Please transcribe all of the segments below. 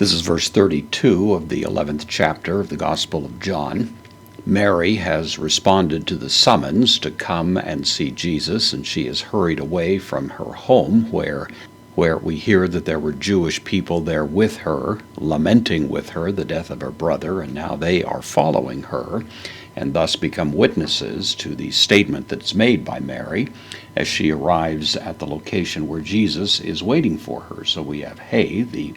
This is verse 32 of the 11th chapter of the Gospel of John. Mary has responded to the summons to come and see Jesus, and she has hurried away from her home where we hear that there were Jewish people there with her, lamenting with her the death of her brother, and now they are following her, and thus become witnesses to the statement that's made by Mary as she arrives at the location where Jesus is waiting for her. So we have he, the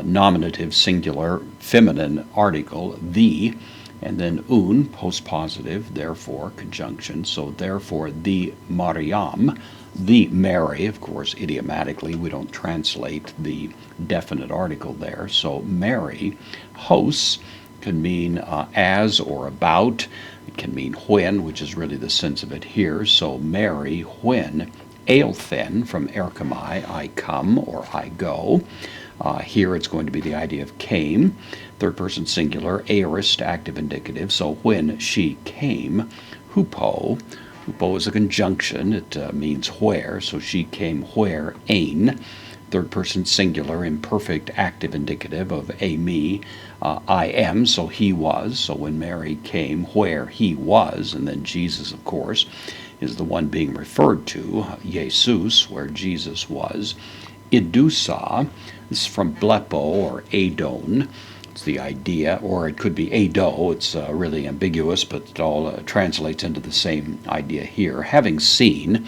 nominative singular feminine article, the, and then un, postpositive, therefore, conjunction. So therefore, the Mariam, the Mary, of course, idiomatically, we don't translate the definite article there. So Mary, hos, can mean as or about. It can mean when, which is really the sense of it here. So Mary, when, eilthen, from erchomai, I come or I go. Here it's going to be the idea of came, third person singular, aorist, active indicative. So when she came, hupo. Hupo is a conjunction. It means where. So she came where, ein, third person singular, imperfect, active indicative of me, I am. So he was. So when Mary came where he was, and then Jesus, of course, is the one being referred to, Jesus, where Jesus was. Idusa, this is from blepo or adon. It's the idea, or it could be ado. It's really ambiguous, but it all translates into the same idea here. Having seen,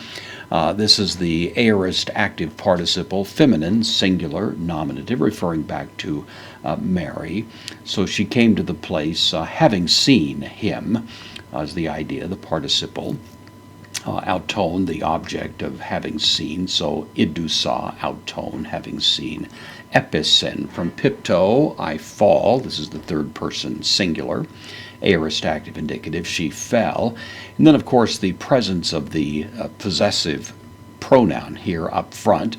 this is the aorist active participle, feminine, singular, nominative, referring back to Mary. So she came to the place having seen him, is the idea, the participle. Auton, the object of having seen, so idusa, auton, having seen. Episen, from pipto, I fall, this is the third person singular, aorist active indicative, she fell. And then, of course, the presence of the possessive pronoun here up front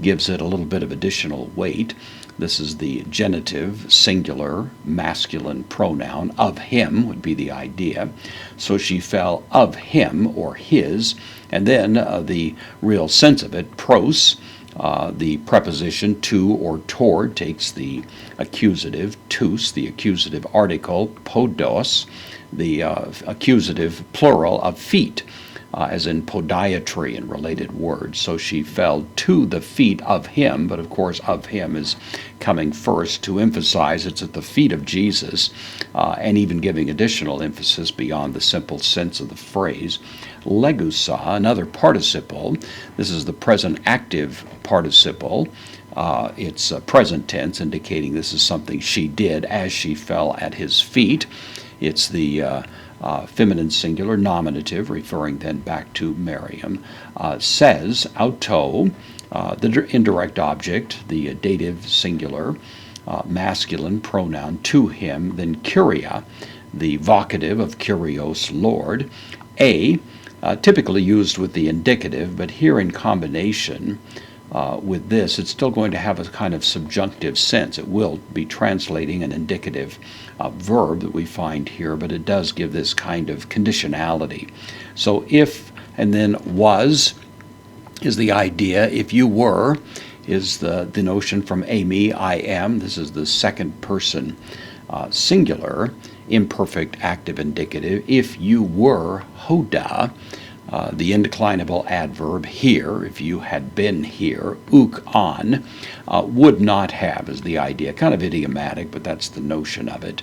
gives it a little bit of additional weight. This is the genitive, singular, masculine pronoun. Of him would be the idea. So she fell of him, or his. And then the real sense of it, pros, the preposition to or toward, takes the accusative, tous, the accusative article, podos, the accusative plural of feet. As in podiatry and related words. So she fell to the feet of him, but of course of him is coming first to emphasize it's at the feet of Jesus, and even giving additional emphasis beyond the simple sense of the phrase. Legusa, another participle. This is the present active participle. It's present tense, indicating this is something she did as she fell at his feet. It's the feminine singular nominative, referring then back to Miriam, says, auto, the indirect object, the dative singular, masculine pronoun to him, then curia, the vocative of kurios, Lord, typically used with the indicative, but here in combination with this, it's still going to have a kind of subjunctive sense. It will be translating an indicative verb that we find here, but it does give this kind of conditionality. So if and then was is the idea. If you were is the notion from me, I am. This is the second person singular, imperfect active indicative. If you were hoda, the indeclinable adverb here, if you had been here, uk on, would not have is the idea. Kind of idiomatic, but that's the notion of it.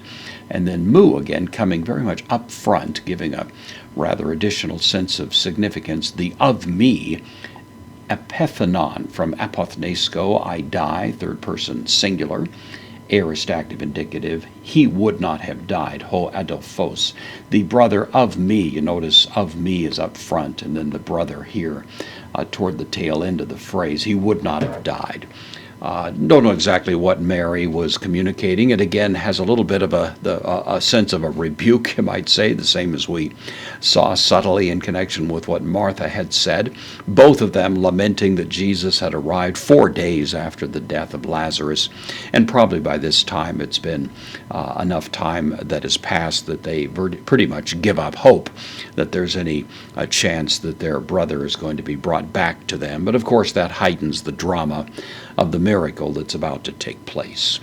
And then mu, again, coming very much up front, giving a rather additional sense of significance. The of me, epithenon, from apothnesco, I die, third person singular. Aorist active indicative, he would not have died, ho adelphos, the brother of me. You notice of me is up front, and then the brother here toward the tail end of the phrase, he would not have died. Don't know exactly what Mary was communicating. It again has a little bit of a sense of a rebuke, you might say, the same as we saw subtly in connection with what Martha had said. Both of them lamenting that Jesus had arrived 4 days after the death of Lazarus, and probably by this time it's been enough time that has passed that they pretty much give up hope that there's any chance that their brother is going to be brought back to them. But of course that heightens the drama of the miracle that's about to take place.